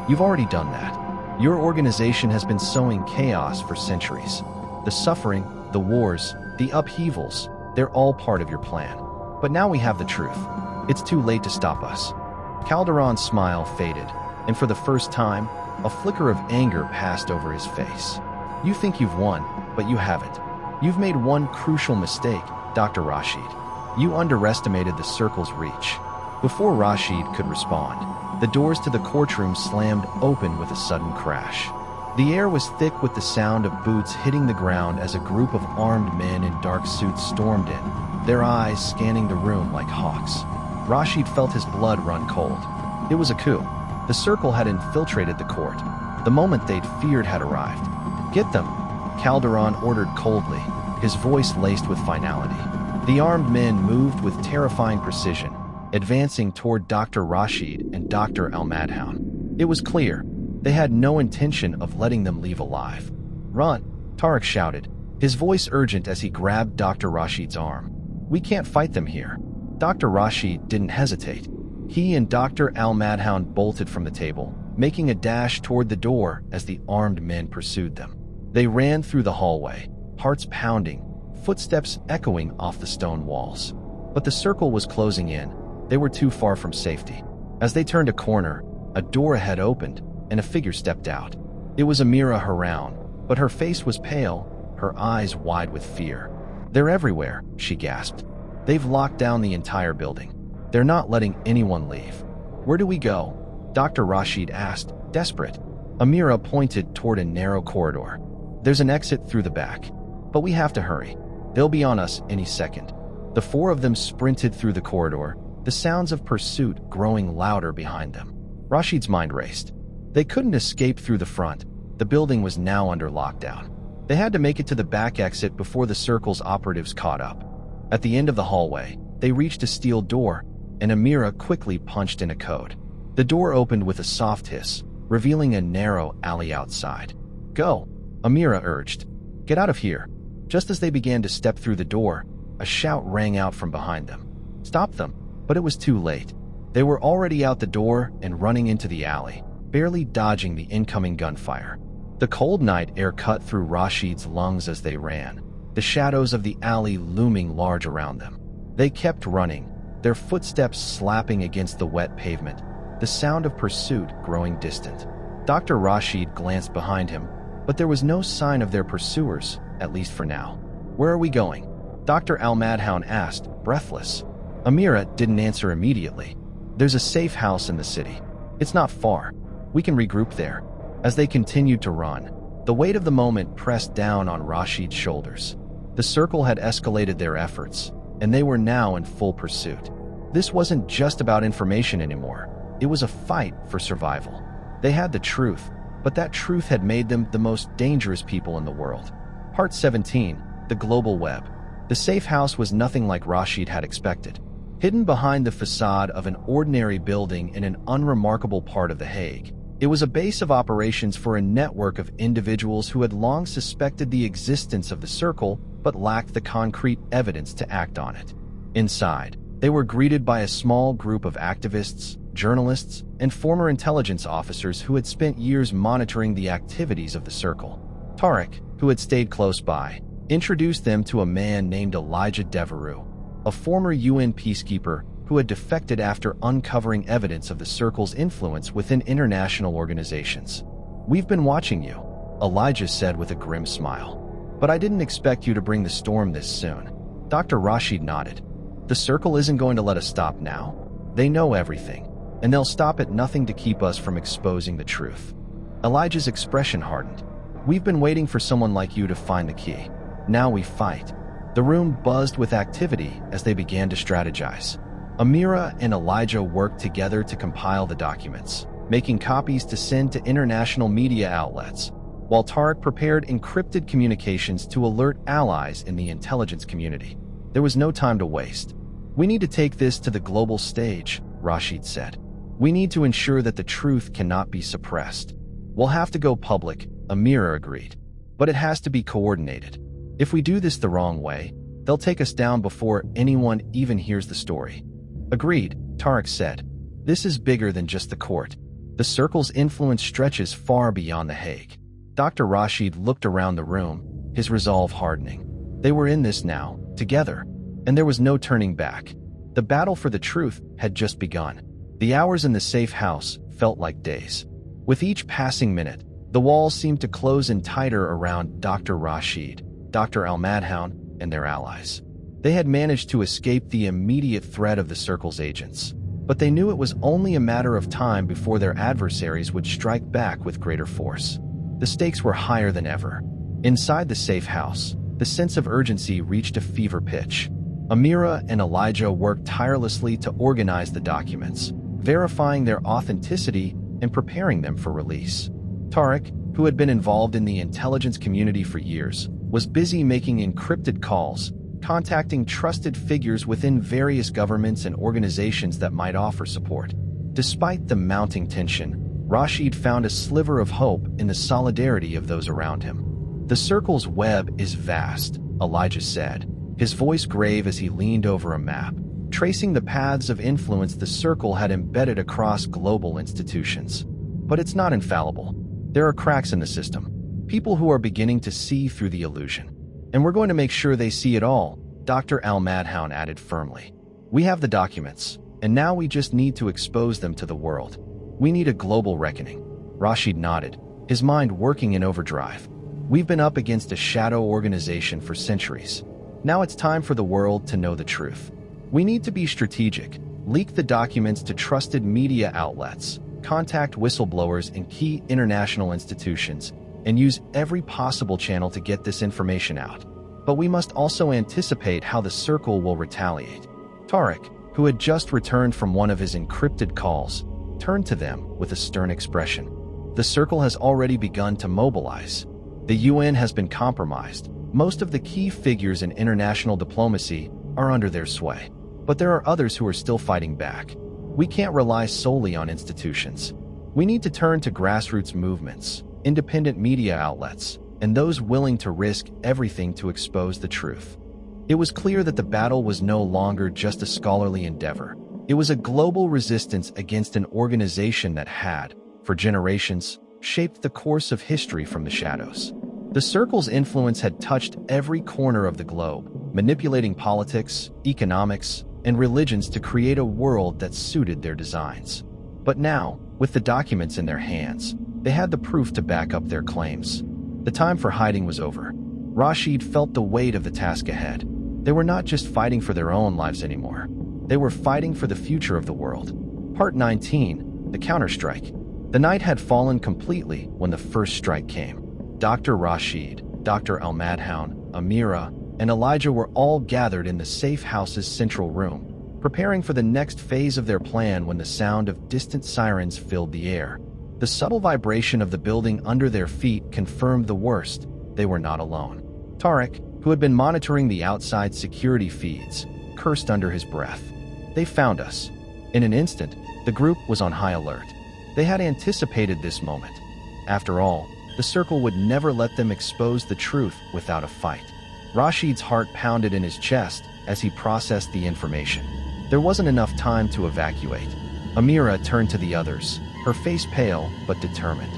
You've already done that. Your organization has been sowing chaos for centuries. The suffering, the wars, the upheavals, they're all part of your plan. But now we have the truth. It's too late to stop us. Calderon's smile faded, and for the first time, a flicker of anger passed over his face. You think you've won, but you haven't. You've made one crucial mistake, Dr. Rashid. You underestimated the circle's reach. Before Rashid could respond, the doors to the courtroom slammed open with a sudden crash. The air was thick with the sound of boots hitting the ground as a group of armed men in dark suits stormed in, their eyes scanning the room like hawks. Rashid felt his blood run cold. It was a coup. The circle had infiltrated the court. The moment they'd feared had arrived. Get them, Calderon ordered coldly, his voice laced with finality. The armed men moved with terrifying precision, advancing toward Dr. Rashid and Dr. Al-Madhoun. It was clear, they had no intention of letting them leave alive. Run, Tariq shouted, his voice urgent as he grabbed Dr. Rashid's arm. We can't fight them here. Dr. Rashid didn't hesitate. He and Dr. Al-Madhoun bolted from the table, making a dash toward the door as the armed men pursued them. They ran through the hallway, hearts pounding, footsteps echoing off the stone walls. But the circle was closing in. They were too far from safety. As they turned a corner, a door ahead opened, and a figure stepped out. It was Amira Haroun, but her face was pale, her eyes wide with fear. They're everywhere, she gasped. They've locked down the entire building. They're not letting anyone leave. Where do we go? Dr. Rashid asked, desperate. Amira pointed toward a narrow corridor. There's an exit through the back. But we have to hurry. They'll be on us any second. The four of them sprinted through the corridor, the sounds of pursuit growing louder behind them. Rashid's mind raced. They couldn't escape through the front. The building was now under lockdown. They had to make it to the back exit before the Circle's operatives caught up. At the end of the hallway, they reached a steel door, and Amira quickly punched in a code. The door opened with a soft hiss, revealing a narrow alley outside. "Go," Amira urged. "Get out of here." Just as they began to step through the door, a shout rang out from behind them. "Stop them!" But it was too late. They were already out the door and running into the alley, barely dodging the incoming gunfire. The cold night air cut through Rashid's lungs as they ran, the shadows of the alley looming large around them. They kept running, their footsteps slapping against the wet pavement, the sound of pursuit growing distant. Dr. Rashid glanced behind him, but there was no sign of their pursuers, at least for now. "Where are we going?" Dr. Al-Madhoun asked, breathless. Amira didn't answer immediately. "There's a safe house in the city. It's not far. We can regroup there." As they continued to run, the weight of the moment pressed down on Rashid's shoulders. The Circle had escalated their efforts, and they were now in full pursuit. This wasn't just about information anymore. It was a fight for survival. They had the truth, but that truth had made them the most dangerous people in the world. Part 17, The Global Web. The safe house was nothing like Rashid had expected. Hidden behind the facade of an ordinary building in an unremarkable part of The Hague, it was a base of operations for a network of individuals who had long suspected the existence of the Circle but lacked the concrete evidence to act on it. Inside, they were greeted by a small group of activists, journalists, and former intelligence officers who had spent years monitoring the activities of the Circle. Tariq, who had stayed close by, introduced them to a man named Elijah Devereux, a former UN peacekeeper who had defected after uncovering evidence of the Circle's influence within international organizations. "We've been watching you," Elijah said with a grim smile. "But I didn't expect you to bring the storm this soon." Dr. Rashid nodded. "The Circle isn't going to let us stop now. They know everything, and they'll stop at nothing to keep us from exposing the truth." Elijah's expression hardened. "We've been waiting for someone like you to find the key. Now we fight." The room buzzed with activity as they began to strategize. Amira and Elijah worked together to compile the documents, making copies to send to international media outlets, while Tariq prepared encrypted communications to alert allies in the intelligence community. There was no time to waste. "We need to take this to the global stage," Rashid said. "We need to ensure that the truth cannot be suppressed." "We'll have to go public," Amira agreed. "But it has to be coordinated. If we do this the wrong way, they'll take us down before anyone even hears the story." "Agreed," Tariq said. "This is bigger than just the court. The Circle's influence stretches far beyond The Hague." Dr. Rashid looked around the room, his resolve hardening. They were in this now, together, and there was no turning back. The battle for the truth had just begun. The hours in the safe house felt like days. With each passing minute, the walls seemed to close in tighter around Dr. Rashid, Dr. Al-Madhoun, and their allies. They had managed to escape the immediate threat of the Circle's agents, but they knew it was only a matter of time before their adversaries would strike back with greater force. The stakes were higher than ever. Inside the safe house, the sense of urgency reached a fever pitch. Amira and Elijah worked tirelessly to organize the documents, verifying their authenticity and preparing them for release. Tariq, who had been involved in the intelligence community for years, was busy making encrypted calls, contacting trusted figures within various governments and organizations that might offer support. Despite the mounting tension, Rashid found a sliver of hope in the solidarity of those around him. "The Circle's web is vast," Elijah said, his voice grave as he leaned over a map, tracing the paths of influence the Circle had embedded across global institutions. "But it's not infallible. There are cracks in the system, people who are beginning to see through the illusion. And we're going to make sure they see it all," Dr. Al-Madhoun added firmly. "We have the documents, and now we just need to expose them to the world. We need a global reckoning." Rashid nodded, his mind working in overdrive. "We've been up against a shadow organization for centuries. Now it's time for the world to know the truth. We need to be strategic, leak the documents to trusted media outlets, contact whistleblowers in key international institutions, and use every possible channel to get this information out. But we must also anticipate how the Circle will retaliate." Tariq, who had just returned from one of his encrypted calls, turned to them with a stern expression. The Circle has already begun to mobilize. The UN has been compromised. Most of the key figures in international diplomacy are under their sway. But there are others who are still fighting back. We can't rely solely on institutions. We need to turn to grassroots movements, independent media outlets, and those willing to risk everything to expose the truth. It was clear that the battle was no longer just a scholarly endeavor. It was a global resistance against an organization that had, for generations, shaped the course of history from the shadows. The Circle's influence had touched every corner of the globe, manipulating politics, economics, and religions to create a world that suited their designs. But now, with the documents in their hands, they had the proof to back up their claims. The time for hiding was over. Rashid felt the weight of the task ahead. They were not just fighting for their own lives anymore. They were fighting for the future of the world. Part 19, the counterstrike. The night had fallen completely when the first strike came. Dr. Rashid, Dr. Al-Madhoun, Amira, and Elijah were all gathered in the safe house's central room, preparing for the next phase of their plan when the sound of distant sirens filled the air. The subtle vibration of the building under their feet confirmed the worst. They were not alone. Tariq, who had been monitoring the outside security feeds, cursed under his breath. They found us. In an instant, the group was on high alert. They had anticipated this moment. After all, the Circle would never let them expose the truth without a fight. Rashid's heart pounded in his chest as he processed the information. There wasn't enough time to evacuate. Amira turned to the others, her face pale but determined.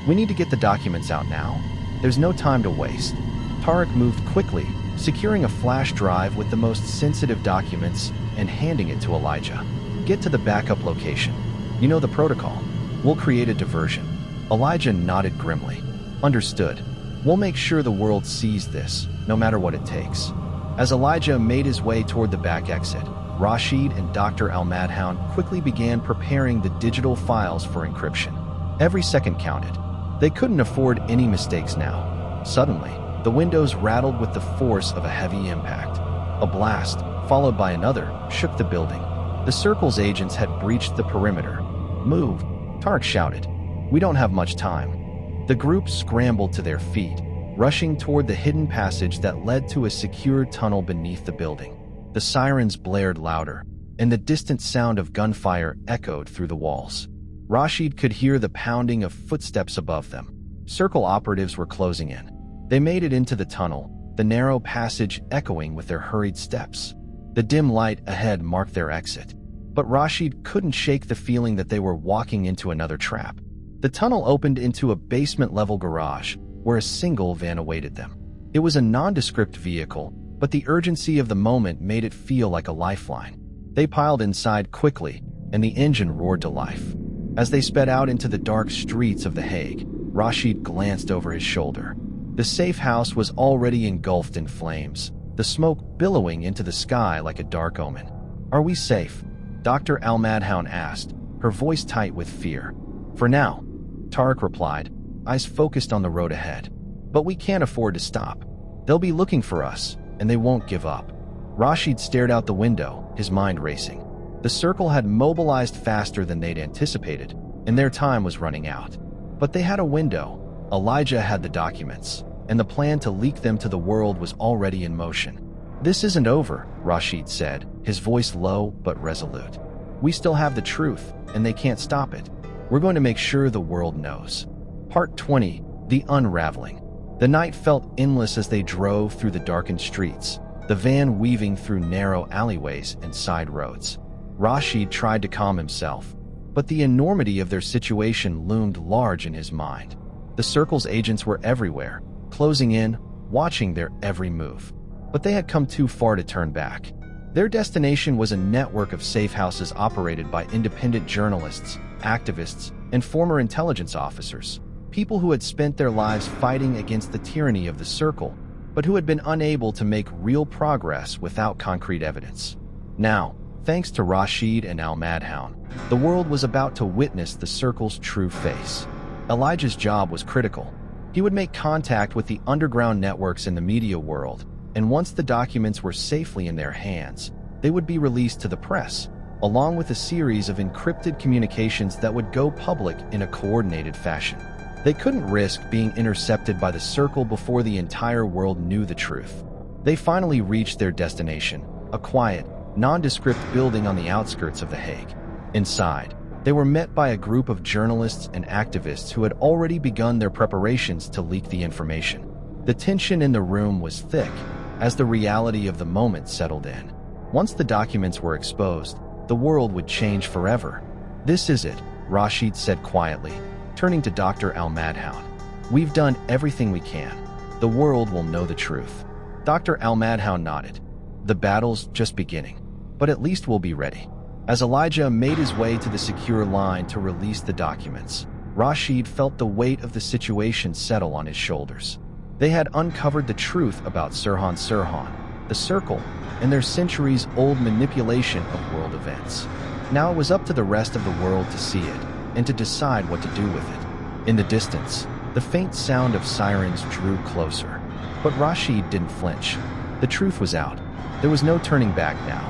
We need to get the documents out now. There's no time to waste. Tariq moved quickly, securing a flash drive with the most sensitive documents and handing it to Elijah. Get to the backup location. You know the protocol. We'll create a diversion. Elijah nodded grimly. Understood. We'll make sure the world sees this, no matter what it takes. As Elijah made his way toward the back exit, Rashid and Dr. Al-Madhoun quickly began preparing the digital files for encryption. Every second counted. They couldn't afford any mistakes now. Suddenly, the windows rattled with the force of a heavy impact. A blast, followed by another, shook the building. The Circle's agents had breached the perimeter. Move, Tariq shouted. We don't have much time. The group scrambled to their feet, rushing toward the hidden passage that led to a secure tunnel beneath the building. The sirens blared louder, and the distant sound of gunfire echoed through the walls. Rashid could hear the pounding of footsteps above them. Circle operatives were closing in. They made it into the tunnel, the narrow passage echoing with their hurried steps. The dim light ahead marked their exit. But Rashid couldn't shake the feeling that they were walking into another trap. The tunnel opened into a basement-level garage, where a single van awaited them. It was a nondescript vehicle, but the urgency of the moment made it feel like a lifeline. They piled inside quickly, and the engine roared to life. As they sped out into the dark streets of The Hague, Rashid glanced over his shoulder. The safe house was already engulfed in flames, the smoke billowing into the sky like a dark omen. Are we safe? Dr. Al-Madhoun asked, her voice tight with fear. For now, Tariq replied, eyes focused on the road ahead. But we can't afford to stop. They'll be looking for us, and they won't give up. Rashid stared out the window, his mind racing. The Circle had mobilized faster than they'd anticipated, and their time was running out. But they had a window. Elijah had the documents, and the plan to leak them to the world was already in motion. This isn't over, Rashid said, his voice low but resolute. We still have the truth, and they can't stop it. We're going to make sure the world knows. Part 20, the unraveling. The night felt endless as they drove through the darkened streets, the van weaving through narrow alleyways and side roads. Rashid tried to calm himself, but the enormity of their situation loomed large in his mind. The Circle's agents were everywhere, closing in, watching their every move. But they had come too far to turn back. Their destination was a network of safe houses operated by independent journalists, activists, and former intelligence officers, people who had spent their lives fighting against the tyranny of the Circle, but who had been unable to make real progress without concrete evidence. Now, thanks to Rashid and Al-Madhoun, the world was about to witness the Circle's true face. Elijah's job was critical. He would make contact with the underground networks in the media world, and once the documents were safely in their hands, they would be released to the press. along with a series of encrypted communications that would go public in a coordinated fashion. They couldn't risk being intercepted by the Circle before the entire world knew the truth. They finally reached their destination, a quiet, nondescript building on the outskirts of The Hague. Inside, they were met by a group of journalists and activists who had already begun their preparations to leak the information. The tension in the room was thick as the reality of the moment settled in. Once the documents were exposed, the world would change forever. "This is it," Rashid said quietly, turning to Dr. Al-Madhoun. "We've done everything we can. The world will know the truth." Dr. Al-Madhoun nodded. "The battle's just beginning, but at least we'll be ready." As Elijah made his way to the secure line to release the documents, Rashid felt the weight of the situation settle on his shoulders. They had uncovered the truth about Sirhan Sirhan, the Circle, and their centuries-old manipulation of world events. Now it was up to the rest of the world to see it and to decide what to do with it. In the distance, the faint sound of sirens drew closer, but Rashid didn't flinch. The truth was out. There was no turning back now.